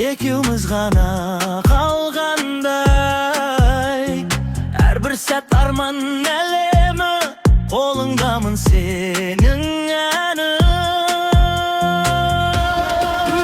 Екеуміз ғана қалғандай, әрбір сәт арман әлемі, қолыңдамын сенің әнің.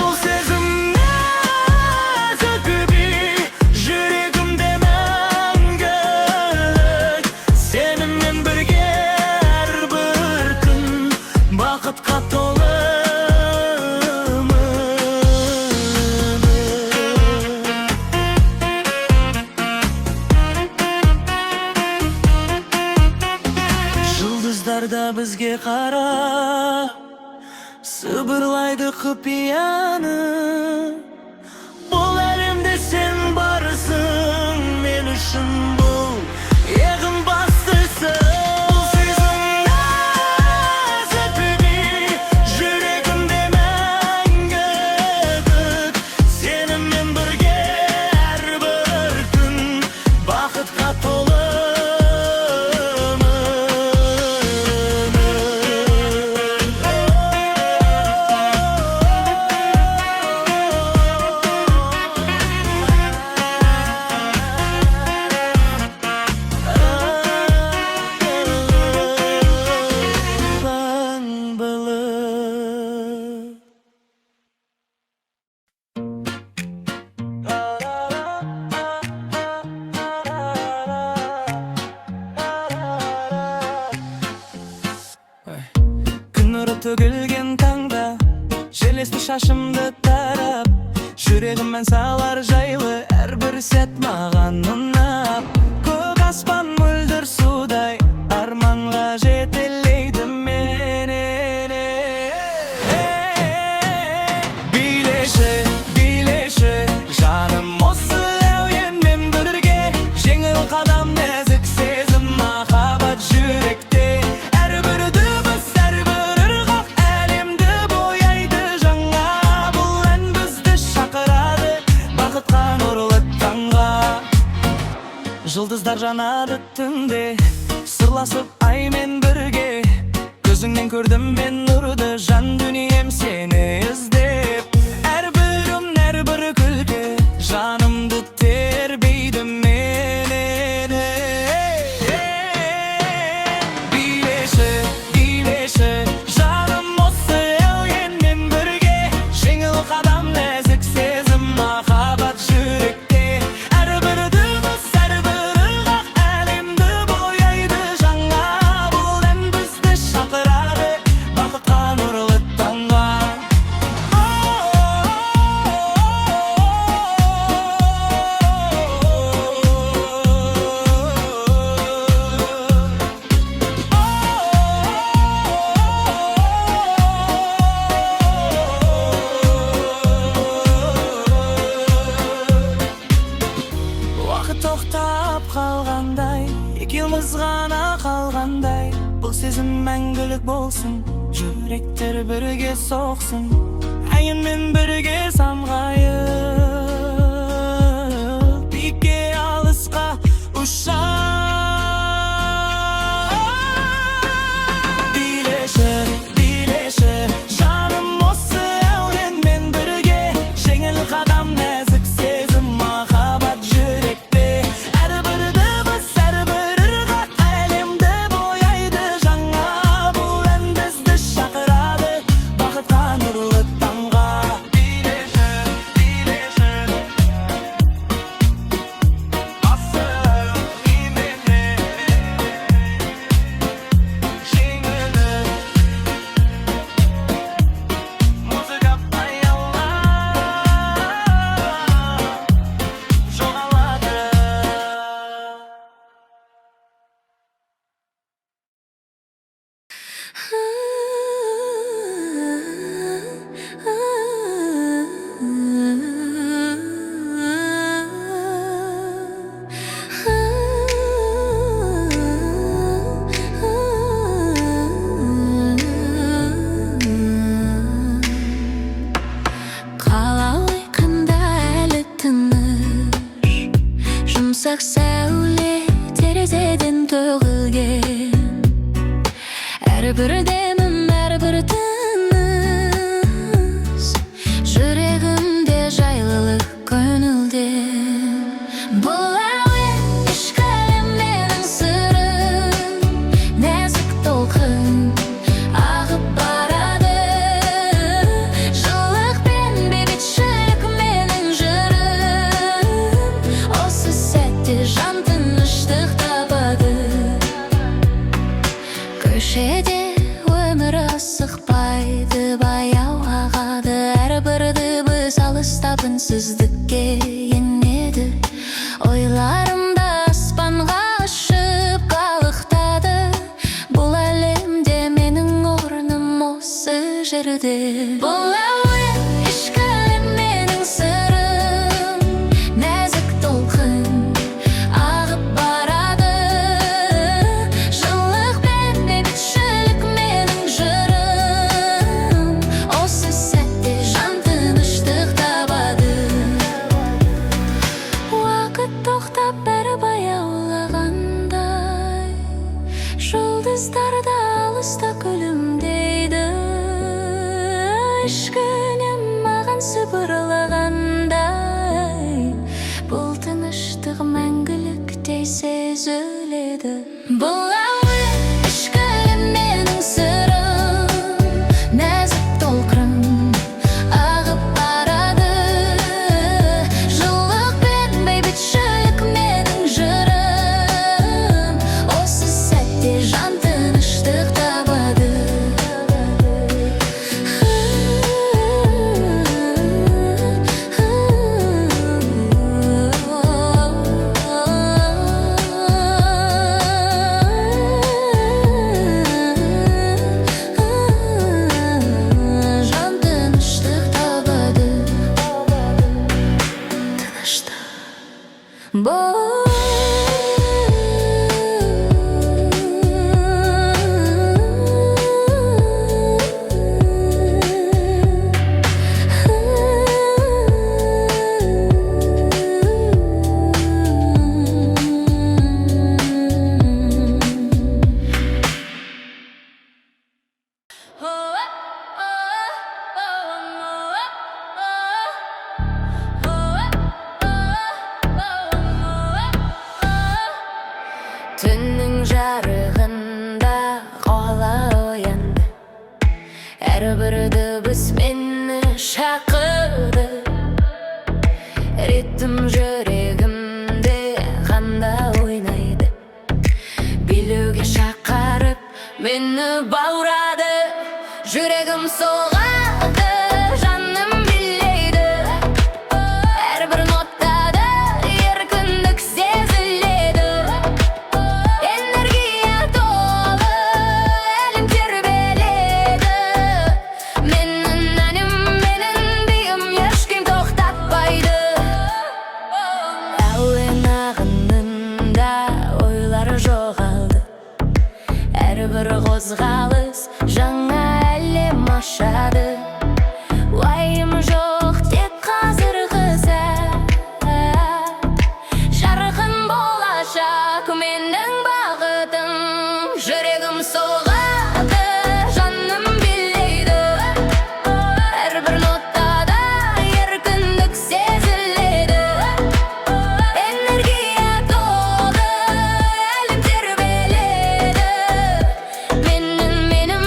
Бұл сезім нәзік би, жүрегімде мәңгілік, сенімен бірге әрбір күн бақытқа толы. Жұлдыздарда бізге қара, сыбырлайды құпияны. Бұл әлемде сен барсың, мен үшін бұл ең бастысы. Бұл сезім нәзік би, жүрегімде мәңгілік, сенімен бірге әрбір күн бақытқа толы. Төгілген таңда желесті шашымды тарап, жүрегіммен салар жайлы әрбір сәт маған ұнап. Көк аспан мөлдір судай арманға жетелейді мені. Билеші, билеші жаным осы әуенмен бірге, жеңіл қадам нәзік сезім махаббат жүректе. Әрбір дыбыс, әрбір ырғақ әлемді бояйды жаңа. Бұл ән бізді шақырады бақытқа, нұрлы таңға. Жұлдыздар жанады түнде, сырласып аймен бірге. Көзіңнен көрдім мен нұрды, жан дүнием сені іздеп. Әрбір үн, әрбір күлкі жанымды тербейді менен. Билеші, билеші жаным осы әуенмен бірге, жеңіл қадам нәзік сезім махаббат жүректе. Әрбір дыбыс, әрбір ырғақ әлемді бояйды жаңа. Бұл ән бізді шақырады бақытқа, нұрлы таңға. Уақыт тоқтап қалғандай, екеуміз ғана қалғандай. Бұл сезім мәңгілік болсын, жүректер бірге соқсын. Әйінмен бірге самғайып, биікке алысқа ұшар. Билеші, билеші жаным осы әуенмен бірге, жеңіл қадам нәзік сезім махаббат жүректе. Әрбір дыбыс, әрбір ырғақ әлемді бояйды жаңа. Бұл ән бізді шақырады бақытқа, нұрлы таңға. Билеші, билеші асыл имене, жеңіл музыка аялап жоғалады. Қалай қанда әлі тыныш, жұмсақ сәуле терезеден төгілген. Әрбір демім, әрбір тыныс, жүрегімде жайлы alısta ünsüzlükке yenedi. Oylarımda aspanға ұшып қалықтады. Бұл әлемде менің орным осы жерде. Бұл әуен ішкі әлемнің сырым, нәзік толқын ағып барады. Жылылық пен бейбітшілік менің жырым, осы сәтте жан тыныштық табады. Уақыт тоқтап бәрі баяулағандай, жұлдыздар да алыста күлімдейді. Ішкі әлем маған сыбырлағандай, бұл тыныштық мәңгіліктей сезіледі. Бұл әуен ішкі әлем менің сырым, нәзік толқын ағып барады. Жылылық пен бейбітшілік менің жырым, осы сәтте жан тыныштық табады. Жан тыныштық табады. Тыныштық. Түннің жарығында қала оянды. Әрбір дыбыс мені шақырды. Ритм жүрегімде қанда ойнайды. Билеуге шақырып мені баурады. Жүрегім соғады, жаным билейді. Әрбір нотада еркіндік сезіледі. Энергия толы әлем тербеледі. Менің әнім, менің биім, ешкім тоқтатпайды. Әуен ағынында ойлар жоғалды. Әрбір қозғалыс жаңа әлем ашады. Уайым жоқ тек қазіргі сәт, жарқын болашақ менің бағытым. Жүрегім соғады, жаным билейді. Әрбір нотада еркіндік сезіледі. Энергия толы әлем тербеледі. Менің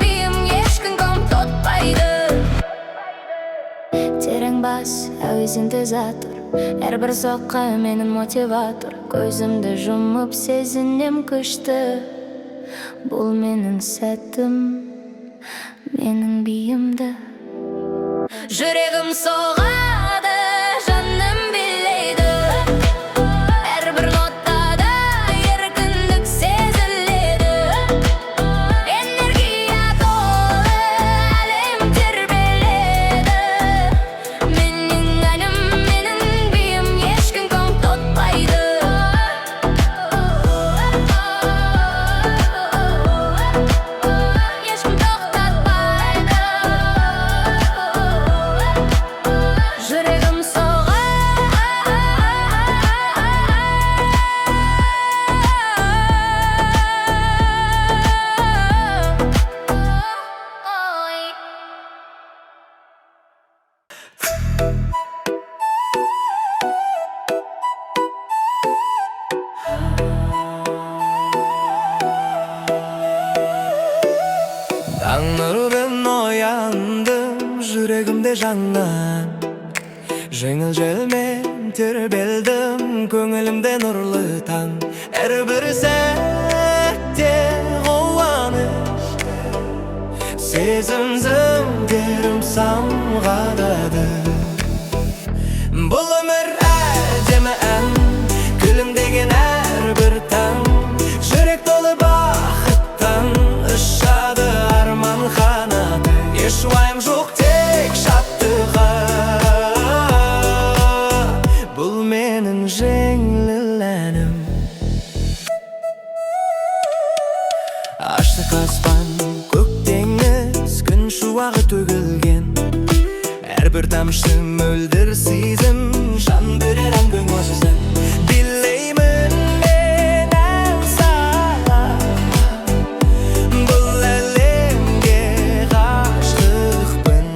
биім, ешкім тоқтатпайды. Терең бас әуен синтезатор, әрбір соққы менің мотиватор. Көзімді жұмып сезінем күшті, бұл менің сәтім, менің биімді. Жүрегім соғады, жаным билейді. Әрбір нотада еркіндік сезіледі. Энергия толы әлем тербеледі. Менің әнім, менің биім, ешкім тоқтатпайды. Ешкім тоқтатпайды. Жүрегім Таң нұрымен ояндым, жүрегімде жаңа жеңіл желмен тербелдім, көңілімде нұрлы таң. Әрбір сәтте қуаныш, сезім зімдерім самғады. Бұл өмір әдемі ән, күлімдеген әрбір таң, жүрек толы бақыттан ұшады арман қанаты. Еш уайым жоқ, тек шаттығы. Бұл менің жеңіл әнім. Ашық аспан, көк теңіз, күн шуағы төгілген, әрбір тамшы мөлдір сезім, жан берер әңгің осысың. Билеймін мен ән салып, бұл әлемге ғашықпын.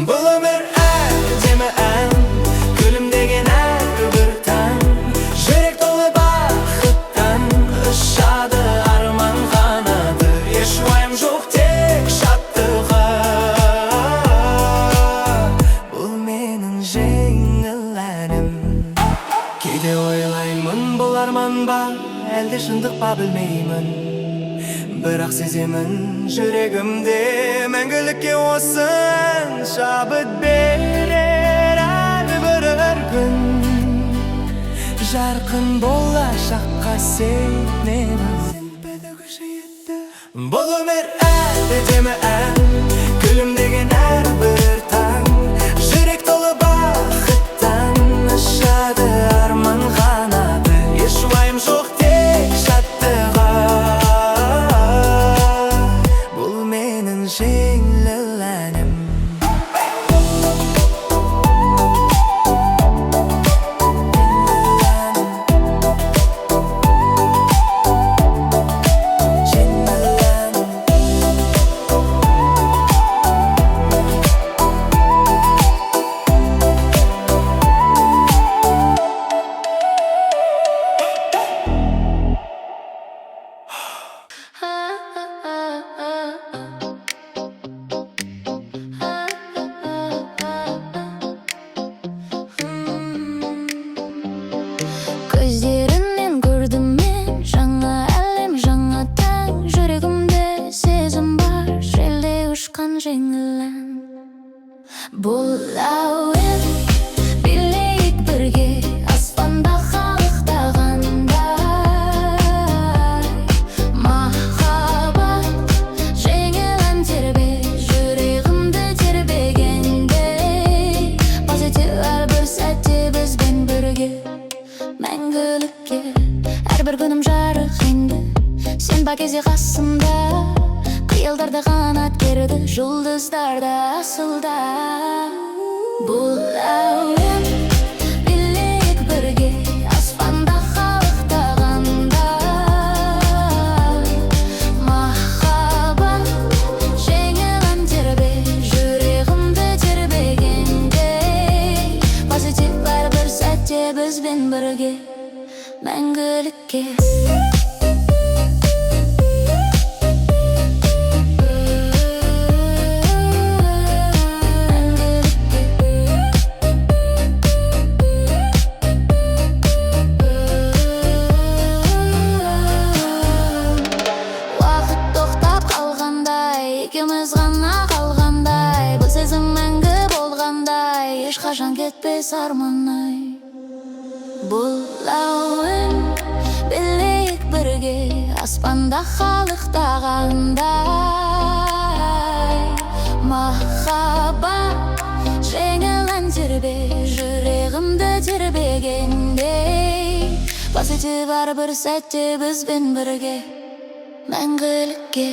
Бұл өмір әдемі ән, күлімдеген әрбір таң, жүрек толы бақыттан ұшады арман қанаты. Еш уайым жоқ, тек шаттығы. Бұл менің жеңіл әнім. Кейде ойлаймын, бұл арман ба, әлде шындық па білмеймін, бірақ сеземін жүрегімде мәңгілікке осы ән шабыт берер әрбір күн. Жарқын болашаққа сенемін. Бұл өмір әдемі ән, күлімдеген әрбір таң, жүрек толы бақыттан ұшады арман қанаты. Еш уайым жоқ, тек шаттығы. Бұл менің жеңіл әнім. Көздеріңнен көрдім мен жаңа әлем, жаңа таң, жүрегімде сезім бар, желдей ұшқан жеңіл ән. Бұл әуен, билейік бірге, аспанда қалықтағандай. Махаббат, жеңіл ән тербе, жүрегімді тербегендей. Позитив әрбір сәтте бізбен бірге, мәңгілікке. Әрбір күнім жарық енді, сен бар кезде қасымда, қиялдарда қанат керді, жұлдыздарда асылда. Бұл әуен, билейік бірге, аспанда қалықтағандай. Махаббат, жеңіл ән тербе, жүрегімді тербегендей. Позитив әрбір сәтте бізбен бірге, мәңгілікке. Уақыт тоқтап қалғандай, екеуміз ғана қалғандай, бұл сезім мәңгі болғандай, ешқашан кетпес арман-ай. Бұл әуен, билейік бірге, аспанда қалықтағандай. Махаббат, жеңіл ән тербе, жүрегімді тербегендей. Позитив әрбір сәтте бізбен бірге, мәңгілікке.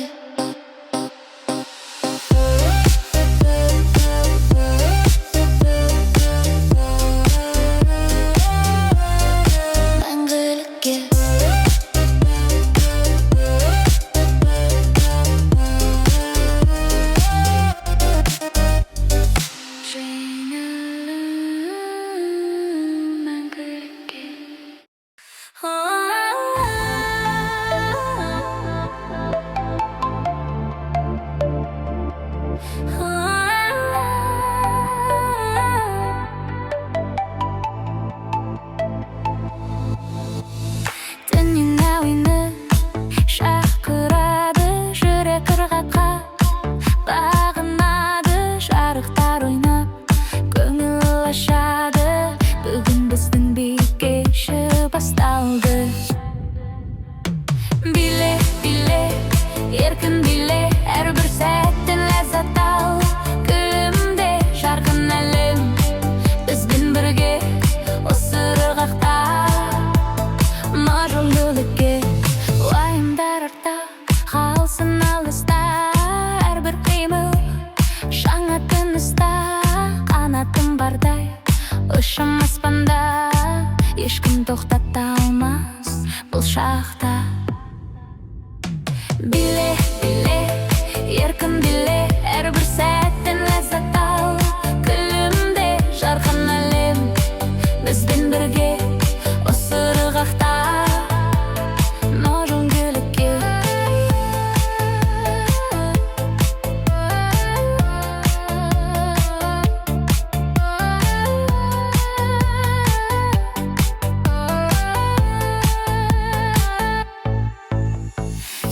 Бағынады жарықтар ойнап, көңіл талашады. Бүгін біздің биік кеші басталды. Биле, биле, еркін биле, әрбір сәттен ләззат ал. Күлімде жарқын әлем, бізбен бірге осы ырғақта. Мәңгілікке уайымдар артта қалсын алыста. Әрбір қимыл жаңа тыныста, қанатым бардай ұшам аспанда. Ешкім тоқтата алмас бұл шақта. Биле, биле, еркін биле, әрбір сәттен ләззат ал. Күлімде жарқын әлем, бізбен бірге осы ырғақта. Мәңгілікке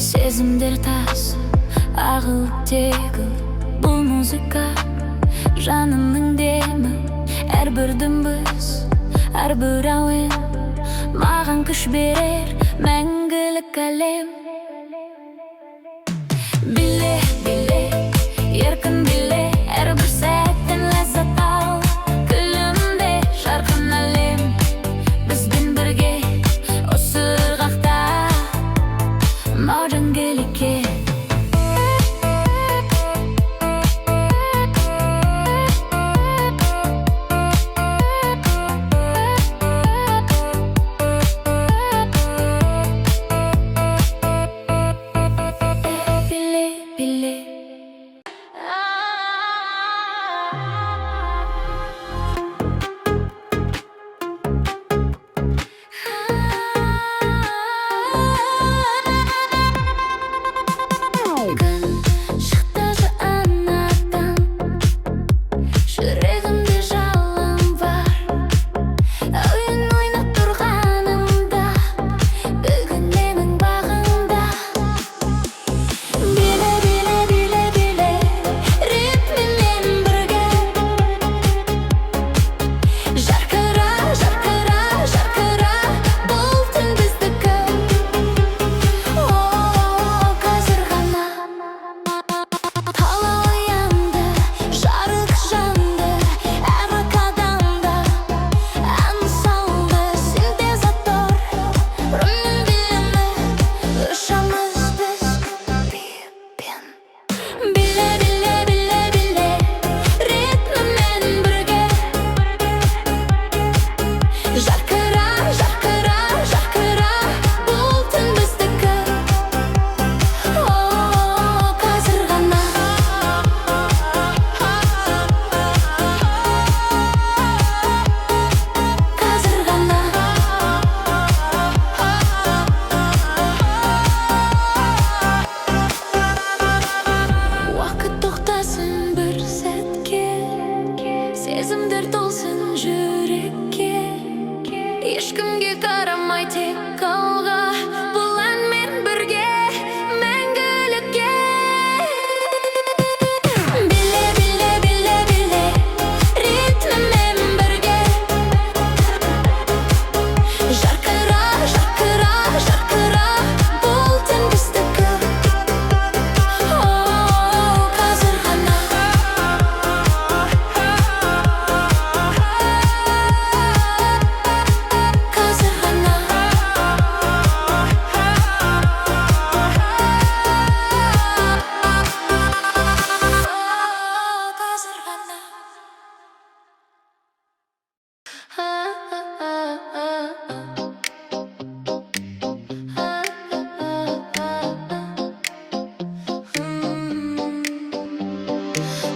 сезімдер тас, ағылып тегіл. Бұл музыка жанымның демі, әрбір дүмбіз, әрбір әуен маған күш берер мәңгілік әлем. Биле, биле, еркін биле, әрбір сәттен ләззат ал. Күлімде жарқын әлем, бізбен бірге осы ырғақта. Мәңгілікке сезімдер толсын жүрекке. Ешкімге қарамай тек алға, бұл әнмен бірге мәңгілікке. Биле, биле, биле, биле, ритмімен бірге. Жарқыра, жарқыра, жарқыра, бұл түн біздікі. Қазір ғана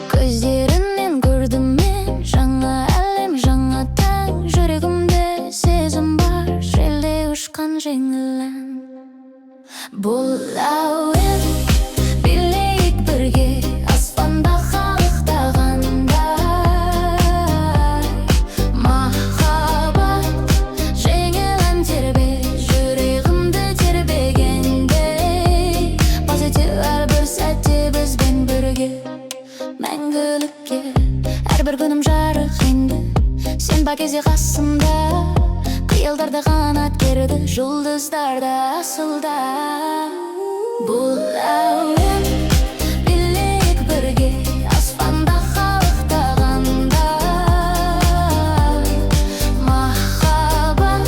көздеріңнен көрдім мен жаңа әлем, жаңа таң. Жүрегімде сезім бар, желдей ұшқан жеңіл ән. Бұл әуен билейік бірге, аспанда қалықтағандай. Махаббат жеңіл ән тербе, жүрегімді тербегендей. Позитив әрбір сәтте бізбен бірге мәңгілікке. Әрбір күнім жарық енді, Сен бар кезде қасымда, қиялдарда қанат керді, жұлдыздарда асылда. Бұл әуен билейік бірге, аспанда қалықтағандай. Махаббат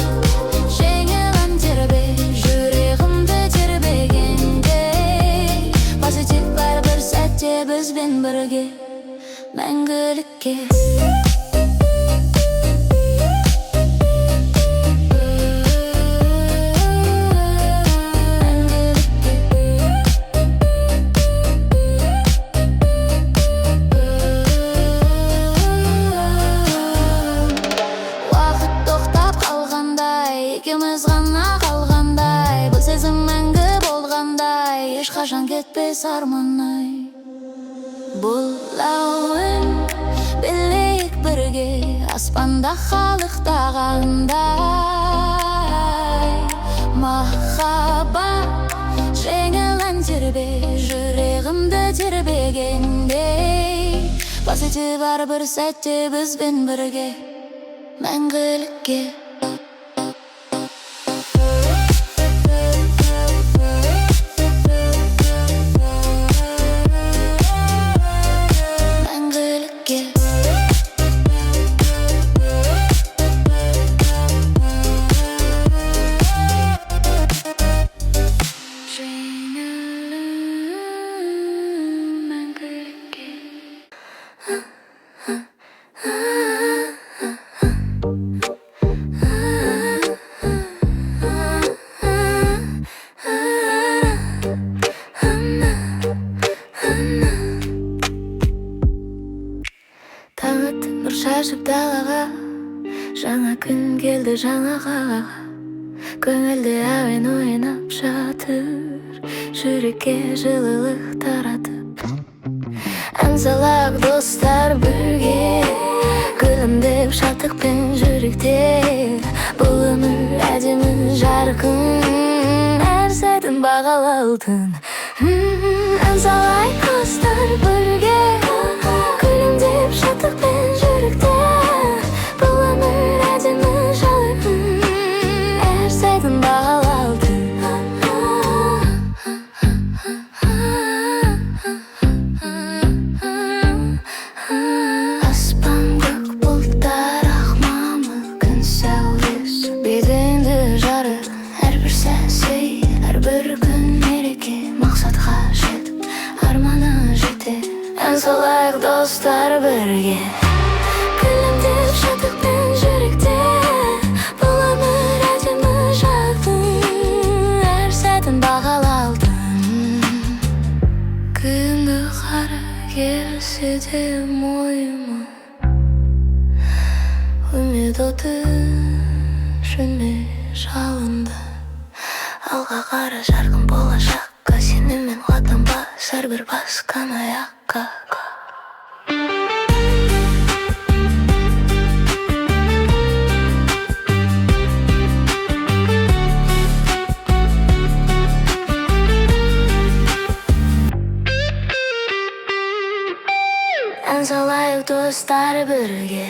жеңілін тербе, жүрегімді тербегендей. Позитив бар бір сәтте бізбен бірге, мәңгілікке. Екеуміз ғана қалғандай, бұл сезім мәңгі болғандай, ешқашан кетпес арманай. Бұл әуен билейік бірге, аспанда қалықтағандай. Махаббат жеңілін тербе, жүрегімді тербегендей. Позитив бар бір сәтте бізбен бірге, мәңгілікке. Нұр шашып далаға, жаңа күн келді жаңаға. Көңілде әуен ойнап жатыр, жүрекке жылылық таратып. Ән салайық достар бірге, күлімдеп шаттықпен жүректе. Бұл өмір әдемі жарқын, әр сәтін бағалалтын. Ән салайық достар бірге, күлімдеп шаттықпен жүректе. Бұл өмір әдемі жарқын, әр сәтін бағалалтын. Аспан көк бұлттар ақ мамыр, күн сәулесі бетіңді жарып. Әрбір сәтсей, әрбір күн мереке, мақсатқа жетіп, арманы жетер. Ән салайық достар бірге, күлімдеп шаттықпен жүректе. Бұл өмір әдемі жарқын, әр сәтін бағалалтын. Күнгі қара келсе де мойыма, үміт оты жүнме жалынды. Алға қара жарқын болашаққа, сеніммен қуатым басар бір басқан аяққа. Ән салайық достар бірге,